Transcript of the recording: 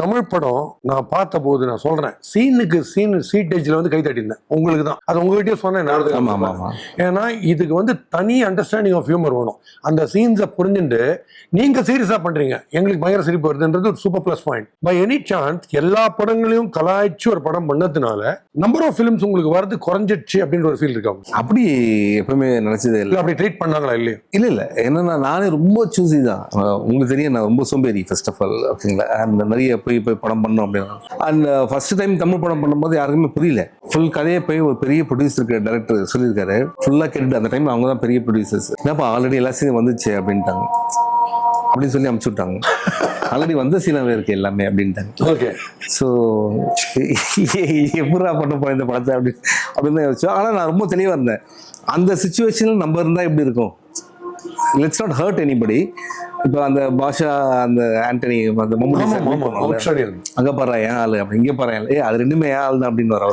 தமிழ் படம் நான் பார்த்த போது நான் சொல்றேன், சீனுக்கு சீன் சீட்டேஜ்ல வந்து கை தட்டியிருந்தேன். உங்களுக்கு தான் அது உங்ககிட்டயே சொன்னேன். ஏன்னா இதுக்கு வந்து தனி அண்டர்ஸ்டாண்டிங் ஆஃப் ஹியூமர் வேணும். அந்த சீன்ஸை புரிஞ்சுட்டு நீங்க சீரியஸா பண்றீங்க, எங்களுக்கு பயங்கர சிரிப்பு வருதுன்றது ஒரு super plus point. By any chance எல்லா படங்களையும் கலாய்ச்சி ஒரு படம் பண்ணதுனால நம்பர் ஆஃப் ஃபிலிம்ஸ் உங்களுக்கு வரது குறைஞ்சிடுச்சு அப்படின்ற ஒரு ஃபீல் இருக்காங்க? அப்படி எப்பவுமே நினைச்சது இல்லை. அப்படி ட்ரீட் பண்ணாங்களா? இல்லையா? இல்ல என்னன்னா நானே ரொம்ப சூஸி தான். உங்களுக்கு தெரியும், நான் ரொம்ப சோம்பேறி ஃபர்ஸ்ட் ஆஃப் ஆல். ஓகேங்களா? அந்த நிறைய போய் படம் பண்ணோம் அப்படின்னா, அந்த ஃபர்ஸ்ட் டைம் தமிழ் படம் பண்ணும்போது யாருக்குமே புரியல. ஃபுல் கதையை போய் ஒரு பெரிய ப்ரொடியூசருக்கு டைரக்டர் சொல்லியிருக்காரு. ஃபுல்லா கேட்டுட்டு அந்த டைம் அவங்க தான் பெரிய ப்ரொடியூசர்ஸ். என்னப்பா ஆல்ரெடி எல்லா சீனும் வந்துச்சு அப்படின்ட்டாங்க. அப்படின்னு சொல்லி அமுச்சு விட்டாங்க. ஆல்ரெடி வந்த சீனாவே இருக்கு எல்லாமே அப்படின்ட்டாங்க. ஓகே. ஸோ எப்படா பண்ண போய் இந்த படத்தை அப்படின்னு தான் யோசிச்சோம். ஆனால் நான் ரொம்ப தெளிவாக இருந்தேன். அந்த சுச்சுவேஷனில் நம்ம இருந்தால் எப்படி இருக்கும்? Let's not hurt anybody. இப்போ அந்த பாஷா, அந்த ஆண்டனி, அந்த மம்மூட்டி அங்கே பாரு ஏன் ஆளு அப்படி, இங்கே பாரு அது ரெண்டுமே ஏன் ஆள் தான் அப்படின்னு வர